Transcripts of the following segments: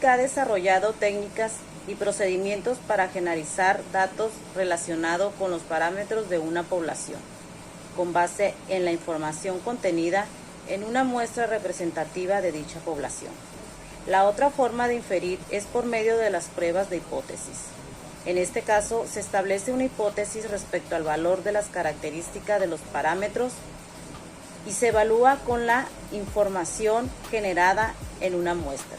estadística ha desarrollado técnicas y procedimientos para generalizar datos relacionados con los parámetros de una población, con base en la información contenida en una muestra representativa de dicha población. La otra forma de inferir es por medio de las pruebas de hipótesis. En este caso, se establece una hipótesis respecto al valor de las características de los parámetros y se evalúa con la información generada en una muestra.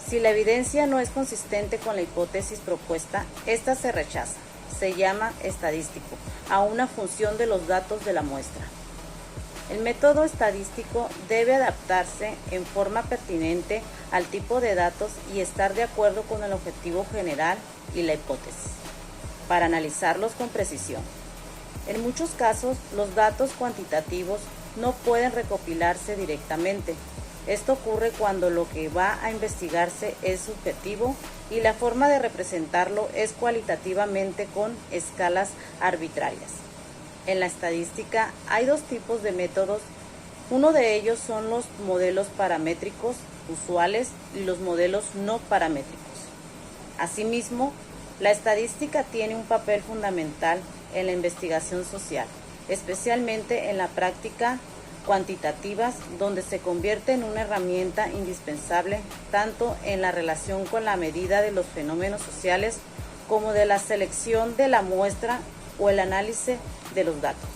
Si la evidencia no es consistente con la hipótesis propuesta, esta se rechaza. Se llama estadístico a una función de los datos de la muestra. El método estadístico debe adaptarse en forma pertinente al tipo de datos y estar de acuerdo con el objetivo general y la hipótesis, para analizarlos con precisión. En muchos casos, los datos cuantitativos no pueden recopilarse directamente. Esto ocurre cuando lo que va a investigarse es subjetivo y la forma de representarlo es cualitativamente con escalas arbitrarias. En la estadística hay dos tipos de métodos. Uno de ellos son los modelos paramétricos usuales y los modelos no paramétricos. Asimismo, la estadística tiene un papel fundamental en la investigación social, especialmente en la práctica cuantitativas, donde se convierte en una herramienta indispensable tanto en la relación con la medida de los fenómenos sociales como de la selección de la muestra o el análisis de los datos.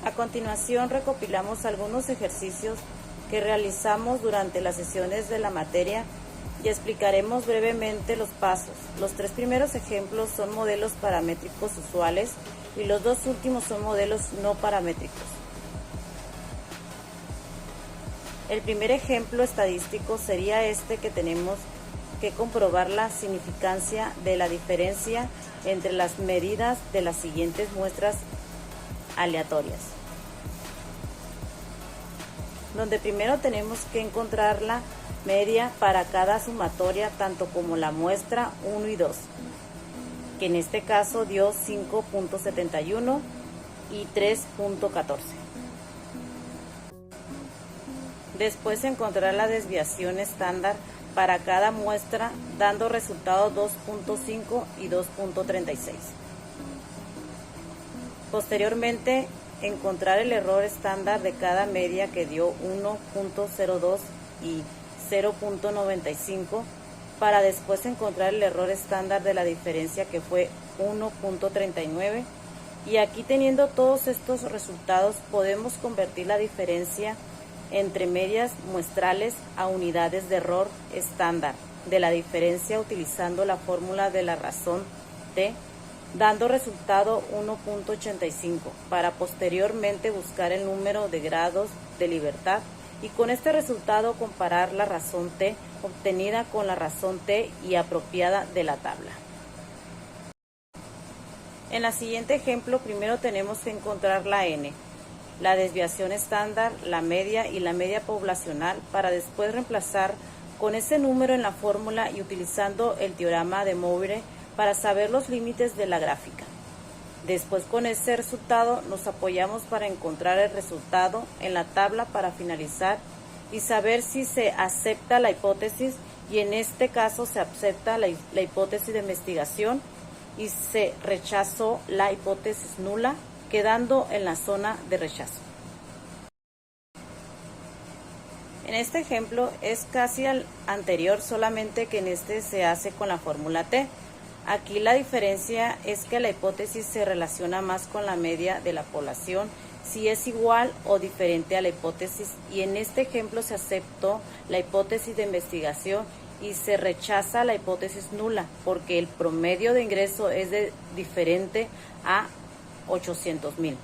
A continuación, recopilamos algunos ejercicios que realizamos durante las sesiones de la materia y explicaremos brevemente los pasos. Los tres primeros ejemplos son modelos paramétricos usuales y los dos últimos son modelos no paramétricos. El primer ejemplo estadístico sería este, que tenemos que comprobar la significancia de la diferencia entre las medidas de las siguientes muestras aleatorias, donde primero tenemos que encontrar la media para cada sumatoria, tanto como la muestra 1 y 2, que en este caso dio 5.71 y 3.14. Después encontrar la desviación estándar para cada muestra, dando resultado 2.5 y 2.36. Posteriormente, encontrar el error estándar de cada media, que dio 1.02 y 0.95, para después encontrar el error estándar de la diferencia, que fue 1.39. Y aquí, teniendo todos estos resultados, podemos convertir la diferencia entre medias muestrales a unidades de error estándar de la diferencia utilizando la fórmula de la razón T, dando resultado 1.85, para posteriormente buscar el número de grados de libertad y con este resultado comparar la razón T obtenida con la razón T y apropiada de la tabla. En el siguiente ejemplo, primero tenemos que encontrar la N, la desviación estándar, la media y la media poblacional, para después reemplazar con ese número en la fórmula y utilizando el teorema de Moivre para saber los límites de la gráfica. Después, con ese resultado nos apoyamos para encontrar el resultado en la tabla para finalizar y saber si se acepta la hipótesis, y en este caso se acepta la hipótesis de investigación y se rechazó la hipótesis nula, quedando en la zona de rechazo. En este ejemplo es casi al anterior, solamente que en este se hace con la fórmula T. Aquí la diferencia es que la hipótesis se relaciona más con la media de la población si es igual o diferente a la hipótesis, y en este ejemplo se aceptó la hipótesis de investigación y se rechaza la hipótesis nula porque el promedio de ingreso es diferente a 800,000.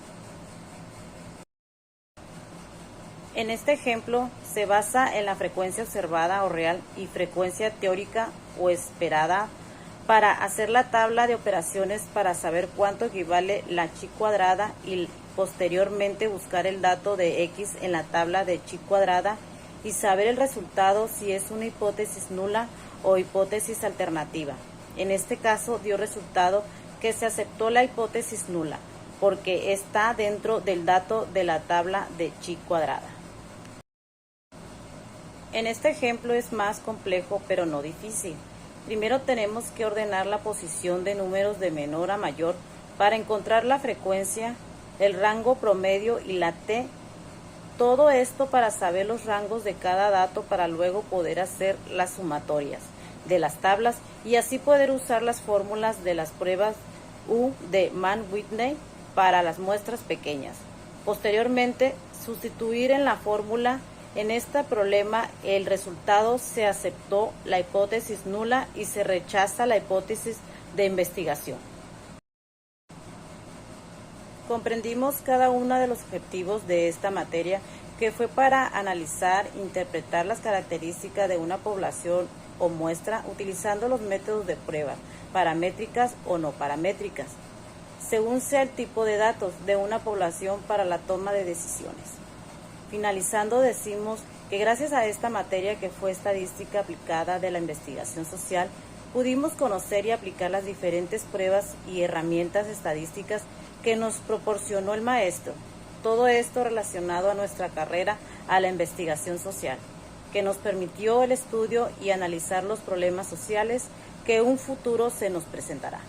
En este ejemplo se basa en la frecuencia observada o real y frecuencia teórica o esperada para hacer la tabla de operaciones para saber cuánto equivale la chi cuadrada y posteriormente buscar el dato de x en la tabla de chi cuadrada y saber el resultado si es una hipótesis nula o hipótesis alternativa. En este caso dio resultado que se aceptó la hipótesis nula porque está dentro del dato de la tabla de chi cuadrada. En este ejemplo es más complejo, pero no difícil. Primero tenemos que ordenar la posición de números de menor a mayor para encontrar la frecuencia, el rango promedio y la t. Todo esto para saber los rangos de cada dato para luego poder hacer las sumatorias de las tablas y así poder usar las fórmulas de las pruebas U de Mann-Whitney para las muestras pequeñas. Posteriormente, sustituir en la fórmula. En este problema, el resultado se aceptó la hipótesis nula y se rechaza la hipótesis de investigación. Comprendimos cada uno de los objetivos de esta materia, que fue para analizar e interpretar las características de una población o muestra utilizando los métodos de prueba, paramétricas o no paramétricas, según sea el tipo de datos de una población para la toma de decisiones. Finalizando, decimos que gracias a esta materia que fue estadística aplicada de la investigación social, pudimos conocer y aplicar las diferentes pruebas y herramientas estadísticas que nos proporcionó el maestro. Todo esto relacionado a nuestra carrera, a la investigación social, que nos permitió el estudio y analizar los problemas sociales que en un futuro se nos presentará.